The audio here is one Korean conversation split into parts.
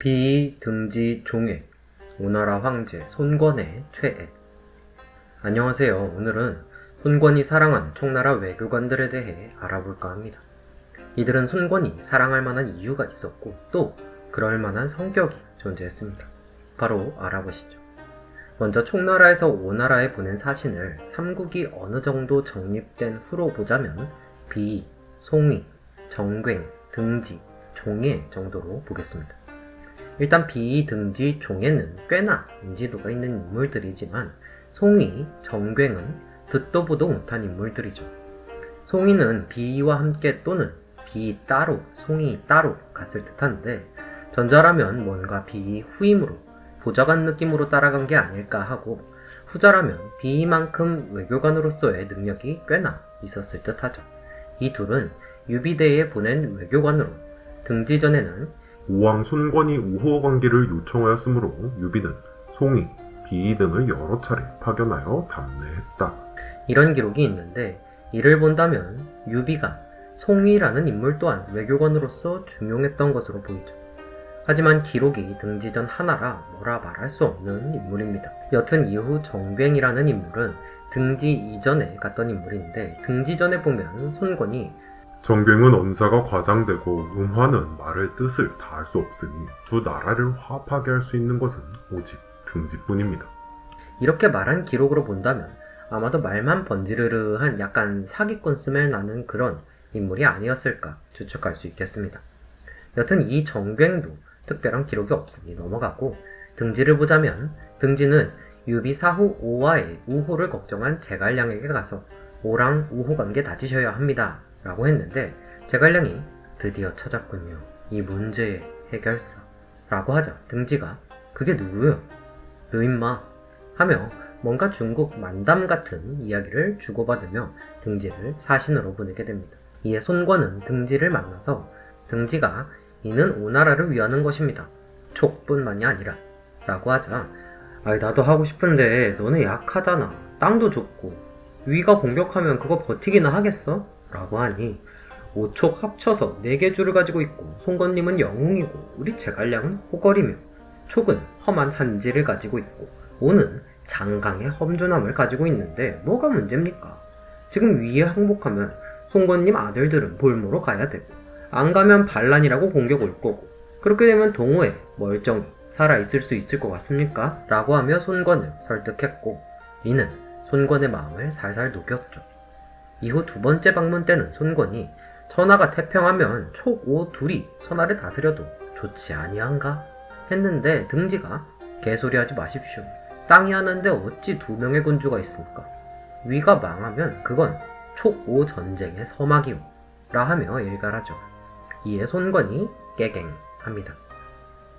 비, 등지, 종애, 오나라 황제 손권의 최애. 안녕하세요. 오늘은 손권이 사랑한 총나라 외교관들에 대해 알아볼까 합니다. 이들은 손권이 사랑할 만한 이유가 있었고 또 그럴 만한 성격이 존재했습니다. 바로 알아보시죠. 먼저 총나라에서 오나라에 보낸 사신을 삼국이 어느 정도 정립된 후로 보자면 비, 송위, 정괭, 등지, 종애 정도로 보겠습니다. 일단 비, 등지, 종애는 꽤나 인지도가 있는 인물들이지만 송위, 정괭은 듣도 보도 못한 인물들이죠. 송위는 비와 함께 또는 비 따로, 송위 따로 갔을 듯한데 전자라면 뭔가 비 후임으로 보좌관 느낌으로 따라간 게 아닐까 하고 후자라면 비만큼 외교관으로서의 능력이 꽤나 있었을 듯하죠. 이 둘은 유비대에 보낸 외교관으로 등지전에는 오왕 손권이 우호 관계를 요청하였으므로 유비는 송위, 비 등을 여러 차례 파견하여 담례했다. 이런 기록이 있는데 이를 본다면 유비가 송위라는 인물 또한 외교관으로서 중용했던 것으로 보이죠. 하지만 기록이 등지전 하나라 뭐라 말할 수 없는 인물입니다. 여튼 이후 정괭이라는 인물은 등지 이전에 갔던 인물인데 등지전에 보면 손권이 정괭은 언사가 과장되고 음화는 말을 뜻을 다할 수 없으니 두 나라를 화합하게 할 수 있는 것은 오직 등지뿐입니다. 이렇게 말한 기록으로 본다면 아마도 말만 번지르르한 약간 사기꾼 스멜 나는 그런 인물이 아니었을까 추측할 수 있겠습니다. 여튼 이 정괭도 특별한 기록이 없으니 넘어가고 등지를 보자면 등지는 유비 사후 오와의 우호를 걱정한 제갈량에게 가서 오랑 우호 관계 다지셔야 합니다 라고 했는데 제갈량이 드디어 찾았군요. 이 문제의 해결사 라고 하자 등지가 그게 누구요? 너 임마 하며 뭔가 중국 만담 같은 이야기를 주고받으며 등지를 사신으로 보내게 됩니다. 이에 손권은 등지를 만나서 등지가 이는 오나라를 위하는 것입니다. 촉뿐만이 아니라 라고 하자 아이 나도 하고 싶은데 너네 약하잖아. 땅도 좁고 위가 공격하면 그거 버티기나 하겠어? 라고 하니 5촉 합쳐서 4개 줄을 가지고 있고 손권님은 영웅이고 우리 제갈량은 호걸이며 촉은 험한 산지를 가지고 있고 오는 장강의 험준함을 가지고 있는데 뭐가 문제입니까? 지금 위에 항복하면 손권님 아들들은 볼모로 가야 되고 안 가면 반란이라고 공격 올 거고 그렇게 되면 동호회 멀쩡히 살아있을 수 있을 것 같습니까? 라고 하며 손권을 설득했고 이는 손권의 마음을 살살 녹였죠. 이후 두 번째 방문 때는 손권이 천하가 태평하면 촉오 둘이 천하를 다스려도 좋지 아니한가? 했는데 등지가 개소리하지 마십시오. 땅이 하나인데 어찌 2명의 군주가 있습니까? 위가 망하면 그건 촉오 전쟁의 서막이오 라 하며 일갈하죠. 이에 손권이 깨갱합니다.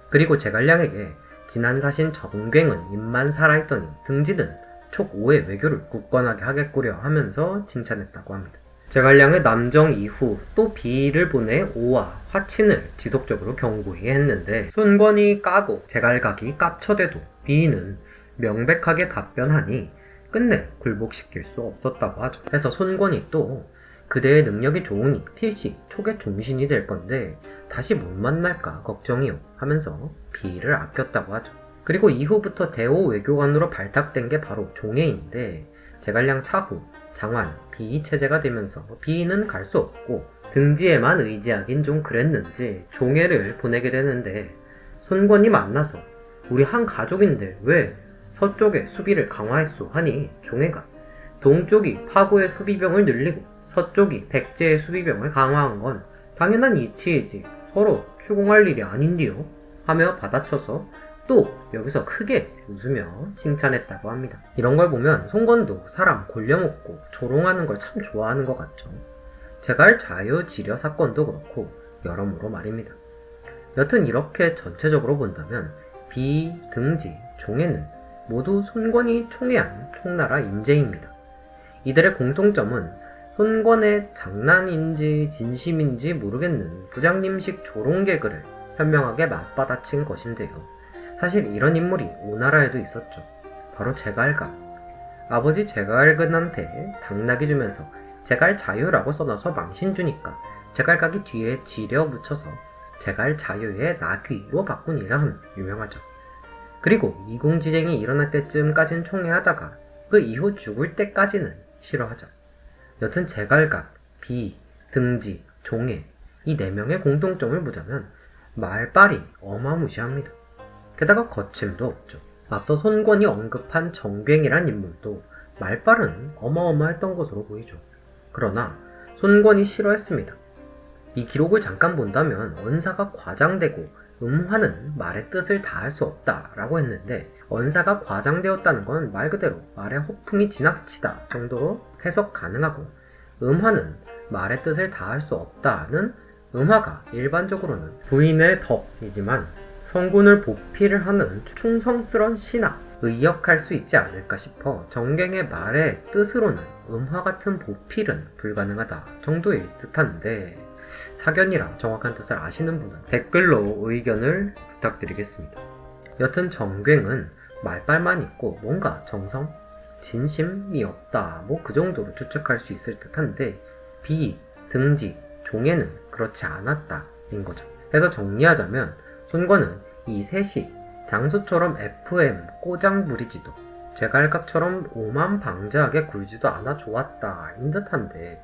그리고 제갈량에게 지난 사신 정괭은 입만 살아있더니 등지는 촉오의 외교를 굳건하게 하겠구려 하면서 칭찬했다고 합니다. 제갈량의 남정 이후 또 비를 보내 오와 화친을 지속적으로 경고히 했는데 손권이 까고 제갈각이 깝쳐대도 비는 명백하게 답변하니 끝내 굴복시킬 수 없었다고 하죠. 그래서 손권이 또 그대의 능력이 좋으니 필시 촉의 중신이 될 건데 다시 못 만날까 걱정이요 하면서 비를 아꼈다고 하죠. 그리고 이후부터 대호 외교관으로 발탁된 게 바로 종애인데 제갈량 사후 장환 비 체제가 되면서 비는 갈 수 없고 등지에만 의지하긴 좀 그랬는지 종애를 보내게 되는데 손권이 만나서 우리 한 가족인데 왜 서쪽에 수비를 강화했소 하니 종애가 동쪽이 파고의 수비병을 늘리고 서쪽이 백제의 수비병을 강화한 건 당연한 이치이지 서로 추궁할 일이 아닌디요 하며 받아쳐서 또 여기서 크게 웃으며 칭찬했다고 합니다. 이런 걸 보면 손권도 사람 골려먹고 조롱하는 걸 참 좋아하는 것 같죠. 제갈 자유지려 사건도 그렇고 여러모로 말입니다. 여튼 이렇게 전체적으로 본다면 비, 등지, 종애는 모두 손권이 총애한 총나라 인재입니다. 이들의 공통점은 손권의 장난인지 진심인지 모르겠는 부장님식 조롱 개그를 현명하게 맞받아친 것인데요. 사실 이런 인물이 오나라에도 있었죠. 바로 제갈각. 아버지 제갈근한테 당나귀 주면서 제갈 자유라고 써놔서 망신 주니까 제갈각이 뒤에 지려 붙여서 제갈 자유의 나귀로 바꾼이라 함 유명하죠. 그리고 이공지쟁이 일어날 때쯤까진 총애하다가 그 이후 죽을 때까지는 싫어하죠. 여튼 제갈각, 비, 등지, 종애 이 4명의 공통점을 보자면 말빨이 어마무시합니다. 게다가 거침도 없죠. 앞서 손권이 언급한 정괭이란 인물도 말빨은 어마어마했던 것으로 보이죠. 그러나 손권이 싫어했습니다. 이 기록을 잠깐 본다면 언사가 과장되고 음화는 말의 뜻을 다할 수 없다라고 했는데 언사가 과장되었다는 건 말 그대로 말의 허풍이 지나치다 정도로 해석 가능하고 음화는 말의 뜻을 다할 수 없다는 음화가 일반적으로는 부인의 덕이지만 성군을 보필을 하는 충성스런 신하 의역할 수 있지 않을까 싶어 정갱의 말의 뜻으로는 음화 같은 보필은 불가능하다 정도의 뜻한데 사견이라 정확한 뜻을 아시는 분은 댓글로 의견을 부탁드리겠습니다. 여튼 정갱은 말빨만 있고 뭔가 정성, 진심이 없다 뭐 그 정도로 추측할 수 있을 듯한데 비, 등지, 종에는 그렇지 않았다인 거죠. 그래서 정리하자면 손권은 이 셋이 장수처럼 FM 꼬장 부리지도 제갈각처럼 오만방자하게 굴지도 않아 좋았다인 듯한데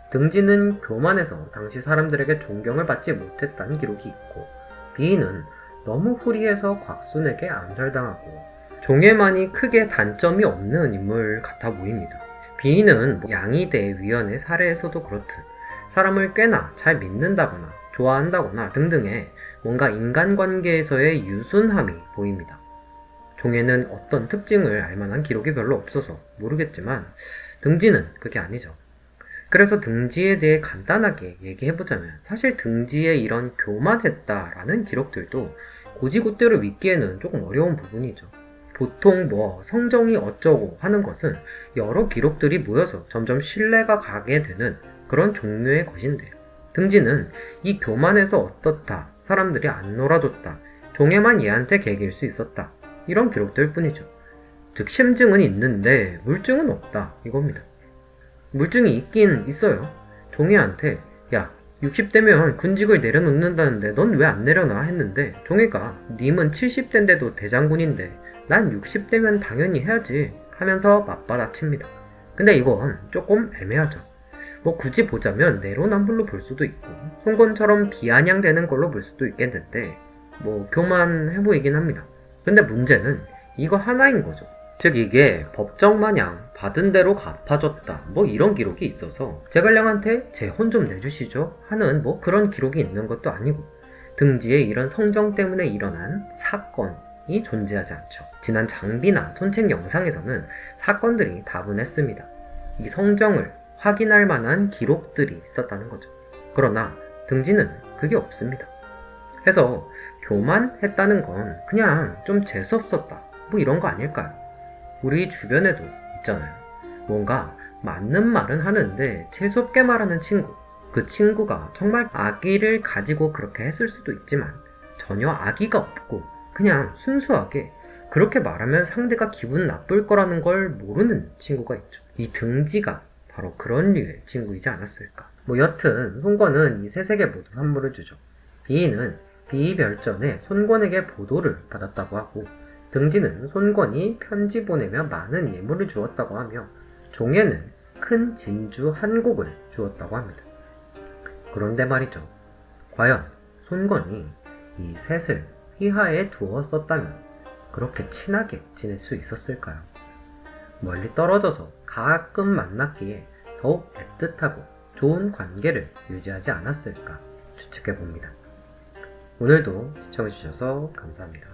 등지는 교만해서 당시 사람들에게 존경을 받지 못했다는 기록이 있고 비는 너무 후리해서 곽순에게 암살당하고 종에만이 크게 단점이 없는 인물 같아 보입니다. 비는 양이대 위원의 사례에서도 그렇듯 사람을 꽤나 잘 믿는다거나 좋아한다거나 등등의 뭔가 인간관계에서의 유순함이 보입니다. 종에는 어떤 특징을 알만한 기록이 별로 없어서 모르겠지만 등지는 그게 아니죠. 그래서 등지에 대해 간단하게 얘기해보자면 사실 등지에 이런 교만했다라는 기록들도 고지고대로 믿기에는 조금 어려운 부분이죠. 보통 성정이 어쩌고 하는 것은 여러 기록들이 모여서 점점 신뢰가 가게 되는 그런 종류의 것인데 등지는 이 교만에서 어떻다, 사람들이 안 놀아줬다, 종에만 얘한테 개길 수 있었다 이런 기록들 뿐이죠. 즉 심증은 있는데 물증은 없다 이겁니다. 물증이 있긴 있어요. 종애한테 야 60대면 군직을 내려놓는다는데 넌 왜 안 내려놔 했는데 종애가 님은 70대인데도 대장군인데 난 60대면 당연히 해야지 하면서 맞받아칩니다. 근데 이건 조금 애매하죠. 굳이 보자면 내로남불로 볼 수도 있고 손권처럼 비아냥되는 걸로 볼 수도 있겠는데 교만해 보이긴 합니다. 근데 문제는 이거 하나인 거죠. 즉 이게 법정마냥 받은 대로 갚아줬다 이런 기록이 있어서 제갈량한테 제 혼 좀 내주시죠 하는 그런 기록이 있는 것도 아니고 등지에 이런 성정 때문에 일어난 사건이 존재하지 않죠. 지난 장비나 손책 영상에서는 사건들이 다분했습니다. 이 성정을 확인할 만한 기록들이 있었다는 거죠. 그러나 등지는 그게 없습니다. 해서 교만했다는 건 그냥 좀 재수없었다 이런 거 아닐까요? 우리 주변에도 있잖아요. 뭔가 맞는 말은 하는데 재수없게 말하는 친구. 그 친구가 정말 악의를 가지고 그렇게 했을 수도 있지만 전혀 악의가 없고 그냥 순수하게 그렇게 말하면 상대가 기분 나쁠 거라는 걸 모르는 친구가 있죠. 이 등지가 바로 그런 류의 친구이지 않았을까. 여튼 손권은 이 셋에게 모두 선물을 주죠. 비는 비별전에 손권에게 보도를 받았다고 하고 등지는 손권이 편지 보내며 많은 예물을 주었다고 하며 종에는 큰 진주 한 곡을 주었다고 합니다. 그런데 말이죠. 과연 손권이 이 셋을 휘하에 두었었다면 그렇게 친하게 지낼 수 있었을까요? 멀리 떨어져서 가끔 만났기에 더욱 애틋하고 좋은 관계를 유지하지 않았을까 추측해봅니다. 오늘도 시청해주셔서 감사합니다.